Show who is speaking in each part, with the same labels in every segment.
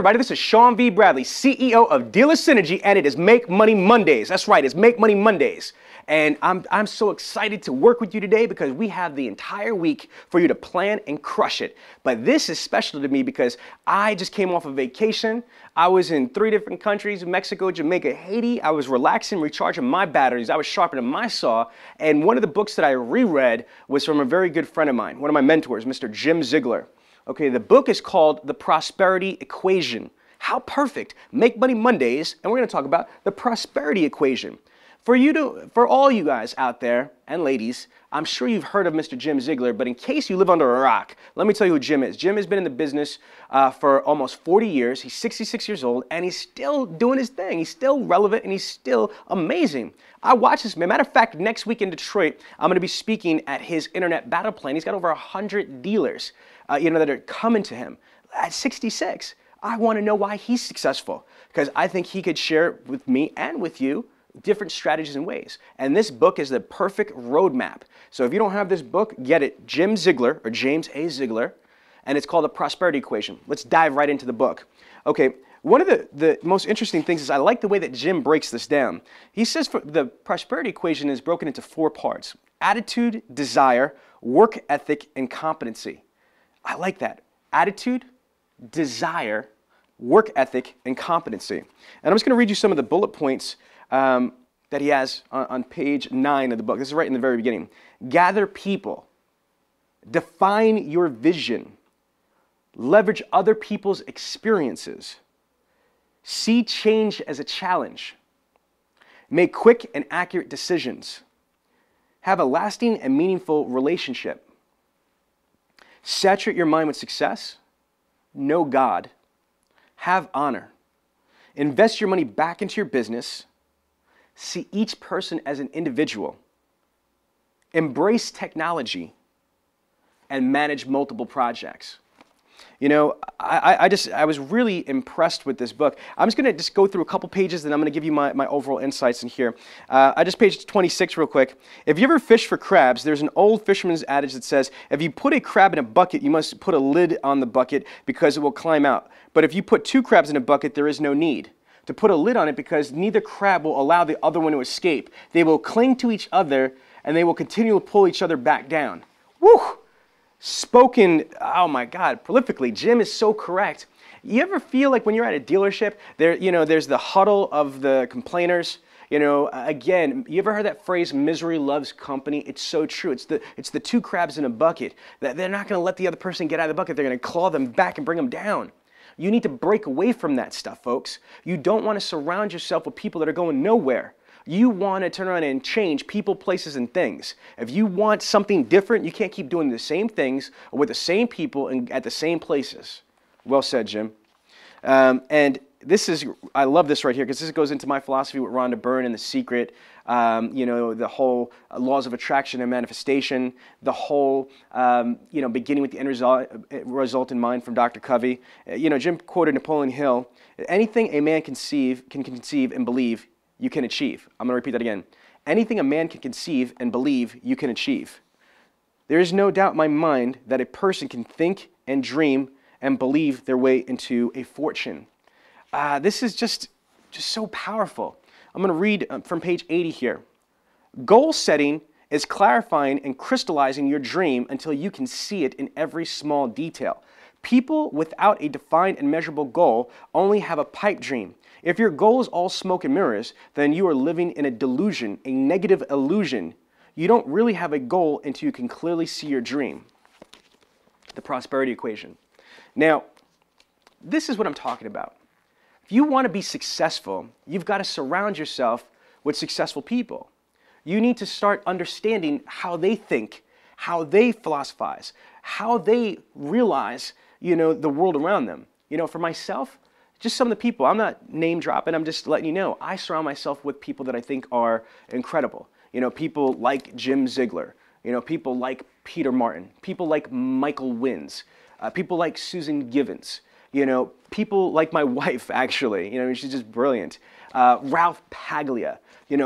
Speaker 1: everybody? This is Sean V. Bradley, CEO of Dealer Synergy, and it is Make Money Mondays. That's right, it's Make Money Mondays. And I'm so excited to work with you today because we have the entire week for you to plan and crush it. But this is special to me because I just came off a vacation. I was in 3 different countries, Mexico, Jamaica, Haiti. I was relaxing, recharging my batteries. I was sharpening my saw. And one of the books that I reread was from a very good friend of mine, one of my mentors, Mr. Jim Ziegler. Okay, the book is called The Prosperity Equation. How perfect. Make Money Mondays, and we're going to talk about the prosperity equation. For all you guys out there, and ladies, I'm sure you've heard of Mr. Jim Ziegler, but in case you live under a rock, let me tell you who Jim is. Jim has been in the business for almost 40 years. He's 66 years old, and he's still doing his thing. He's still relevant, and he's still amazing. I watch this man. Matter of fact, next week in Detroit, I'm going to be speaking at his internet battle plan. He's got over 100 dealers, that are coming to him at 66. I want to know why he's successful because I think he could share with me and with you different strategies and ways. And this book is the perfect roadmap. So if you don't have this book, get it. Jim Ziegler, or James A. Ziegler, and it's called The Prosperity Equation. Let's dive right into the book. Okay, one of the most interesting things is I like the way that Jim breaks this down. He says the prosperity equation is broken into 4 parts: attitude, desire, work ethic, and competency. I like that. Attitude, desire, work ethic, and competency. And I'm just going to read you some of the bullet points that he has on page 9 of the book. This is right in the very beginning. Gather people. Define your vision. Leverage other people's experiences. See change as a challenge. Make quick and accurate decisions. Have a lasting and meaningful relationship. Saturate your mind with success. Know God. Have honor. Invest your money back into your business. See each person as an individual. Embrace technology and manage multiple projects. You know, I was really impressed with this book. I'm just going to go through a couple pages, and I'm going to give you my overall insights in here. I just page 26 real quick. If you ever fish for crabs, there's an old fisherman's adage that says, if you put a crab in a bucket, you must put a lid on the bucket because it will climb out. But if you put 2 crabs in a bucket, there is no need to put a lid on it because neither crab will allow the other one to escape. They will cling to each other, and they will continue to pull each other back down. Woo! Spoken, oh my God, prolifically. Jim is so correct. You ever feel like when you're at a dealership, there's the huddle of the complainers? Again, you ever heard that phrase, misery loves company? It's so true. It's the 2 crabs in a bucket. That they're not going to let the other person get out of the bucket. They're going to claw them back and bring them down. You need to break away from that stuff, folks. You don't want to surround yourself with people that are going nowhere. You want to turn around and change people, places, and things. If you want something different, you can't keep doing the same things with the same people and at the same places. Well said, Jim. And I love this right here because this goes into my philosophy with Rhonda Byrne and The Secret, the whole laws of attraction and manifestation, the whole, beginning with the end result in mind from Dr. Covey. Jim quoted Napoleon Hill, anything a man can conceive and believe, you can achieve. I'm going to repeat that again. Anything a man can conceive and believe, you can achieve. There is no doubt in my mind that a person can think and dream and believe their way into a fortune. This is just so powerful. I'm going to read from page 80 here. Goal setting is clarifying and crystallizing your dream until you can see it in every small detail. People without a defined and measurable goal only have a pipe dream. If your goal is all smoke and mirrors, then you are living in a delusion, a negative illusion. You don't really have a goal until you can clearly see your dream. The prosperity equation. Now, this is what I'm talking about. If you want to be successful, you've got to surround yourself with successful people. You need to start understanding how they think, how they philosophize, how they realize, the world around them. For myself, just some of the people, I'm not name dropping, I'm just letting you know, I surround myself with people that I think are incredible. People like Jim Ziegler, people like Peter Martin, people like Michael Wins, people like Susan Givens, people like my wife, actually, she's just brilliant. Ralph Paglia,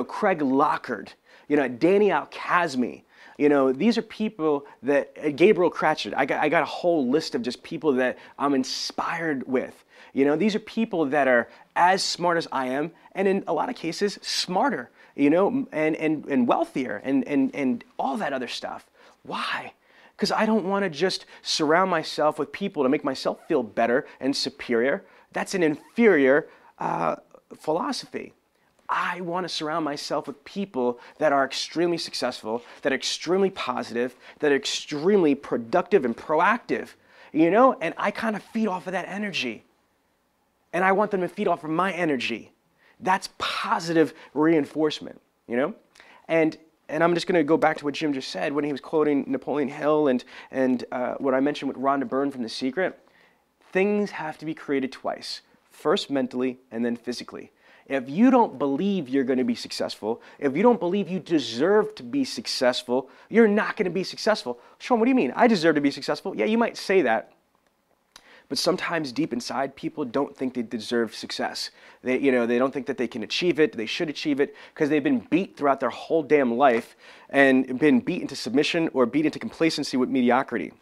Speaker 1: Craig Lockard, Danny Alkazmi, These are people that, Gabriel Cratchit, I got a whole list of just people that I'm inspired with. These are people that are as smart as I am, and in a lot of cases, smarter, and wealthier, and all that other stuff. Why? Because I don't want to just surround myself with people to make myself feel better and superior. That's an inferior philosophy. I want to surround myself with people that are extremely successful, that are extremely positive, that are extremely productive and proactive, and I kind of feed off of that energy. And I want them to feed off of my energy. That's positive reinforcement, And I'm just going to go back to what Jim just said when he was quoting Napoleon Hill and what I mentioned with Rhonda Byrne from The Secret. Things have to be created twice, first mentally and then physically. If you don't believe you're going to be successful, if you don't believe you deserve to be successful, you're not going to be successful. Sean, what do you mean? I deserve to be successful? Yeah, you might say that. But sometimes deep inside, people don't think they deserve success. They don't think that they can achieve it, they should achieve it, because they've been beat throughout their whole damn life and been beat into submission or beat into complacency with mediocrity.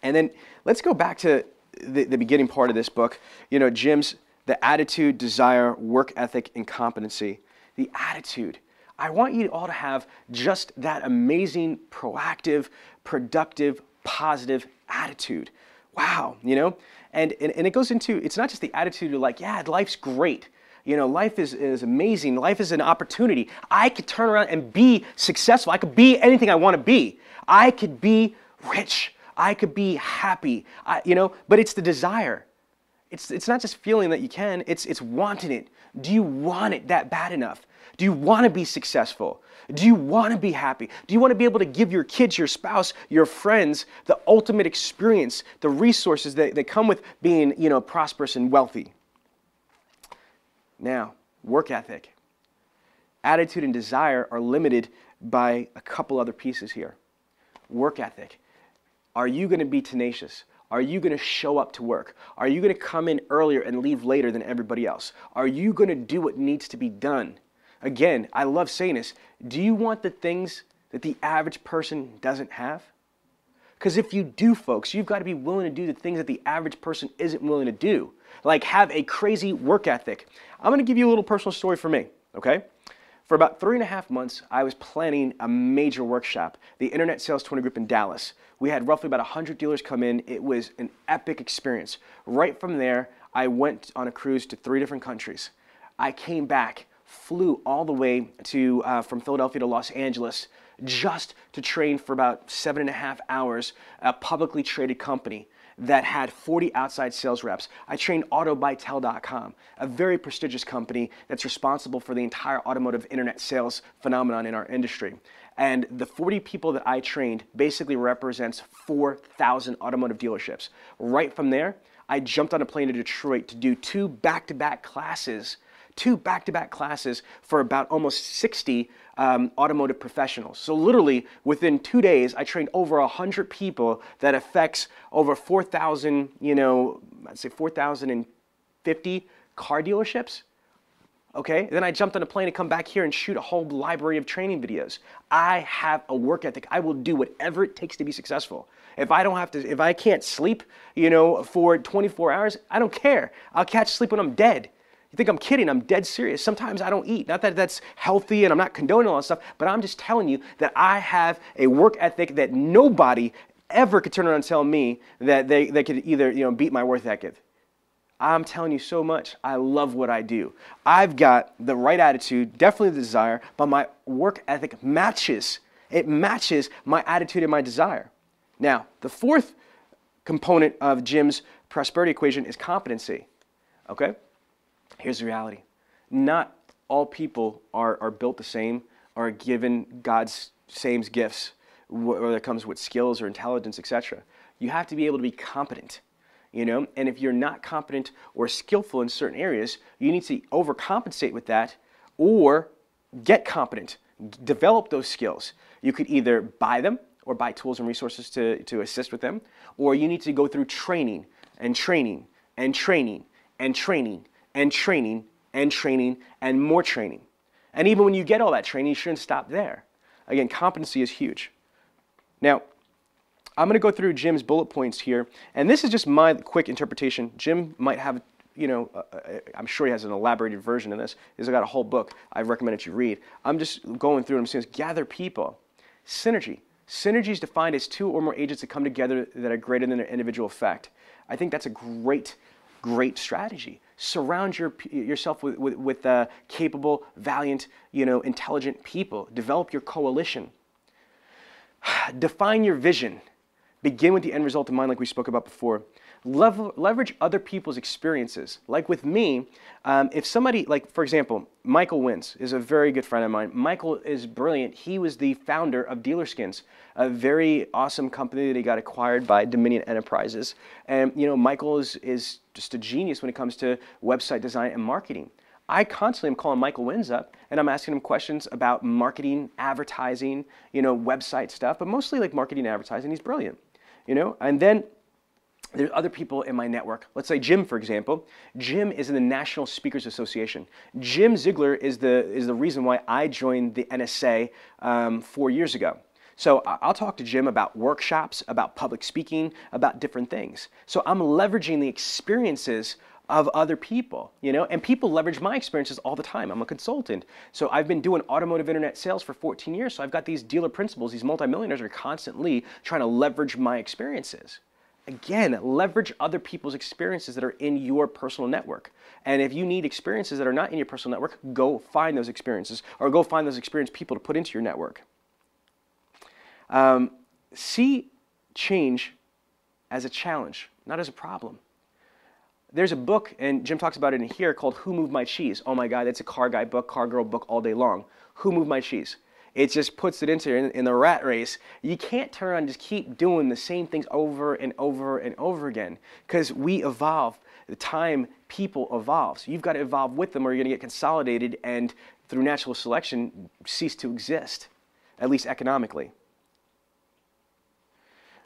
Speaker 1: And then let's go back to the beginning part of this book, Jim's the attitude, desire, work ethic, and competency. The attitude. I want you all to have just that amazing, proactive, productive, positive attitude. Wow, and it goes into, it's not just the attitude of like, yeah, life's great. Life is amazing. Life is an opportunity. I could turn around and be successful. I could be anything I want to be. I could be rich. I could be happy. But it's the desire. It's not just feeling that you can, it's wanting it. Do you want it that bad enough? Do you want to be successful? Do you want to be happy? Do you want to be able to give your kids, your spouse, your friends the ultimate experience, the resources that come with being, prosperous and wealthy? Now, work ethic. Attitude and desire are limited by a couple other pieces here. Work ethic. Are you going to be tenacious? Are you going to show up to work? Are you going to come in earlier and leave later than everybody else? Are you going to do what needs to be done? Again, I love saying this. Do you want the things that the average person doesn't have? Because if you do, folks, you've got to be willing to do the things that the average person isn't willing to do. Like have a crazy work ethic. I'm going to give you a little personal story for me, okay? For about 3.5 months, I was planning a major workshop, the Internet Sales 20 Group in Dallas. We had roughly about 100 dealers come in. It was an epic experience. Right from there, I went on a cruise to 3 different countries. I came back, flew all the way to from Philadelphia to Los Angeles just to train for about 7.5 hours, a publicly traded company that had 40 outside sales reps. I trained AutoBytel.com, a very prestigious company that's responsible for the entire automotive internet sales phenomenon in our industry. And the 40 people that I trained basically represents 4,000 automotive dealerships. Right from there, I jumped on a plane to Detroit to do 2 back-to-back classes for about almost 60 automotive professionals. So literally within 2 days, I trained over 100 people that affects over 4,000, I'd say 4,050 car dealerships. Okay, then I jumped on a plane to come back here and shoot a whole library of training videos. I have a work ethic. I will do whatever it takes to be successful. If I can't sleep, for 24 hours, I don't care. I'll catch sleep when I'm dead. You think I'm kidding? I'm dead serious. Sometimes I don't eat. Not that that's healthy and I'm not condoning all that stuff, but I'm just telling you that I have a work ethic that nobody ever could turn around and tell me that they could either beat my work ethic. I'm telling you so much. I love what I do. I've got the right attitude, definitely the desire, but my work ethic matches. It matches my attitude and my desire. Now, the fourth component of Jim's prosperity equation is competency. Okay? Here's the reality. Not all people are built the same, are given God's same gifts, whether it comes with skills or intelligence, etc. You have to be able to be competent. And if you're not competent or skillful in certain areas, you need to overcompensate with that or get competent, develop those skills. You could either buy them or buy tools and resources to assist with them, or you need to go through training and training and training and training and training and training and more training. And even when you get all that training, you shouldn't stop there. Again, competency is huge. Now, I'm going to go through Jim's bullet points here, and this is just my quick interpretation. Jim might have, I'm sure he has an elaborated version of this. He's got a whole book I recommend that you read. I'm just going through and I'm saying, gather people. Synergy. Synergy is defined as two or more agents that come together that are greater than their individual effect. I think that's a great strategy. Surround yourself with capable, valiant, intelligent people. Develop your coalition. Define your vision. Begin with the end result in mind, like we spoke about before. Leverage other people's experiences. Like with me, if somebody, like for example, Michael Wins is a very good friend of mine. Michael is brilliant. He was the founder of Dealer Skins, a very awesome company that he got acquired by Dominion Enterprises. And Michael is just a genius when it comes to website design and marketing. I constantly am calling Michael Wins up and I'm asking him questions about marketing, advertising, website stuff, but mostly like marketing and advertising. He's brilliant, and then there's other people in my network. Let's say Jim, for example. Jim is in the National Speakers Association. Jim Ziegler is the reason why I joined the NSA 4 years ago. So I'll talk to Jim about workshops, about public speaking, about different things. So I'm leveraging the experiences of other people, and people leverage my experiences all the time. I'm a consultant. So I've been doing automotive internet sales for 14 years. So I've got these dealer principals, these multimillionaires are constantly trying to leverage my experiences. Again, leverage other people's experiences that are in your personal network. And if you need experiences that are not in your personal network, go find those experiences or go find those experienced people to put into your network. See change as a challenge, not as a problem. There's a book, and Jim talks about it in here, called Who Moved My Cheese? Oh my God, that's a car guy book, car girl book all day long. Who moved my cheese? It just puts it in the rat race. You can't turn around and just keep doing the same things over and over and over again because we evolve. The time people evolve. So you've got to evolve with them or you're going to get consolidated and through natural selection cease to exist, at least economically.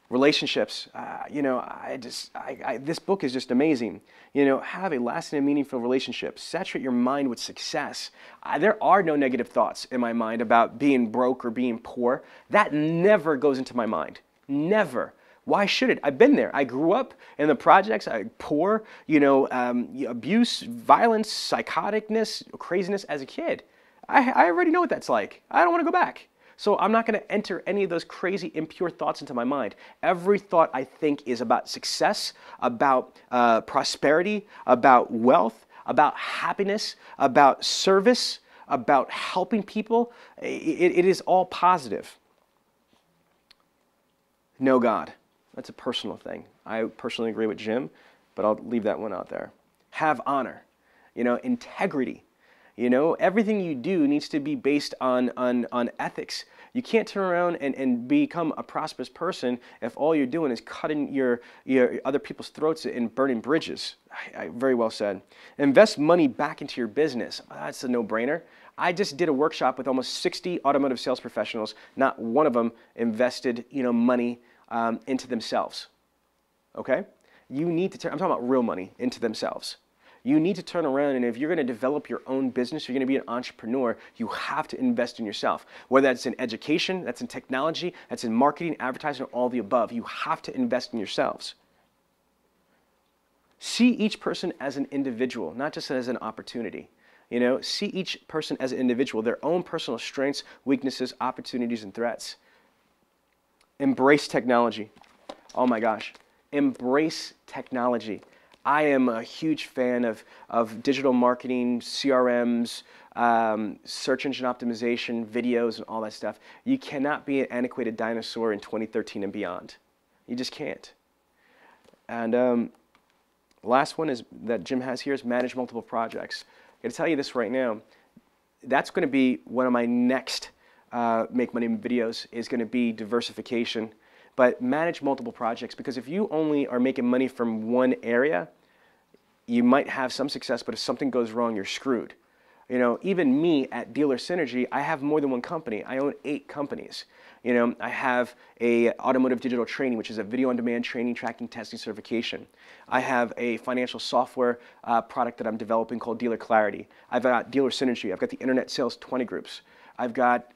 Speaker 1: Relationships, this book is just amazing. Have a lasting and meaningful relationship. Saturate your mind with success. There are no negative thoughts in my mind about being broke or being poor. That never goes into my mind. Never. Why should it? I've been there. I grew up in the projects, poor, abuse, violence, psychoticness, craziness as a kid. I already know what that's like. I don't want to go back. So I'm not going to enter any of those crazy, impure thoughts into my mind. Every thought I think is about success, about prosperity, about wealth, about happiness, about service, about helping people. It is all positive. Know God. That's a personal thing. I personally agree with Jim, but I'll leave that one out there. Have honor. Integrity. Everything you do needs to be based on ethics. You can't turn around and become a prosperous person if all you're doing is cutting your other people's throats and burning bridges. Very well said. Invest money back into your business. That's a no-brainer. I just did a workshop with almost 60 automotive sales professionals. Not one of them invested money into themselves. Okay? You need to I'm talking about real money into themselves. You need to turn around, and if you're going to develop your own business, you're going to be an entrepreneur, you have to invest in yourself. Whether that's in education, that's in technology, that's in marketing, advertising, or all the above. You have to invest in yourselves. See each person as an individual, not just as an opportunity. See each person as an individual, their own personal strengths, weaknesses, opportunities, and threats. Embrace technology. Oh my gosh. Embrace technology. I am a huge fan of digital marketing, CRMs, search engine optimization, videos, and all that stuff. You cannot be an antiquated dinosaur in 2013 and beyond. You just can't. And last one is that Jim has here is manage multiple projects. I'm going to tell you this right now. That's going to be one of my next Make Money videos is going to be diversification. But manage multiple projects, because if you only are making money from one area, you might have some success, but if something goes wrong, you're screwed. Even me at Dealer Synergy, I have more than one company. I own 8 companies. I have a automotive digital training, which is a video on demand training, tracking, testing, certification. I have a financial software product that I'm developing called Dealer Clarity. I've got Dealer Synergy. I've got the Internet Sales 20 groups. I've got,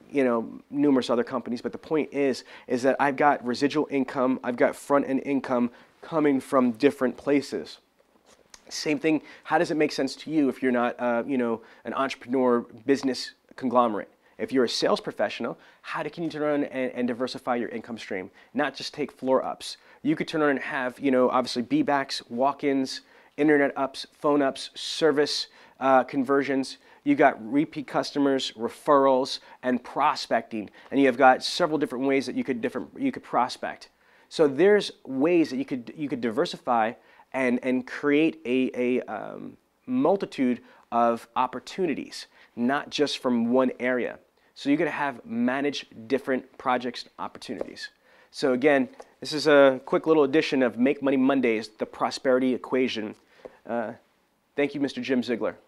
Speaker 1: numerous other companies, but the point is that I've got residual income, I've got front-end income coming from different places. Same thing, how does it make sense to you if you're not, an entrepreneur business conglomerate? If you're a sales professional, can you turn around and diversify your income stream? Not just take floor ups. You could turn around and have, obviously B-backs, walk-ins, internet ups, phone ups, service conversions. You got repeat customers, referrals, and prospecting. And you have got several different ways that you could prospect. So there's ways that you could diversify and create a multitude of opportunities, not just from one area. So you're going to manage different projects and opportunities. So again, this is a quick little edition of Make Money Mondays, the prosperity equation. Thank you, Mr. Jim Ziegler.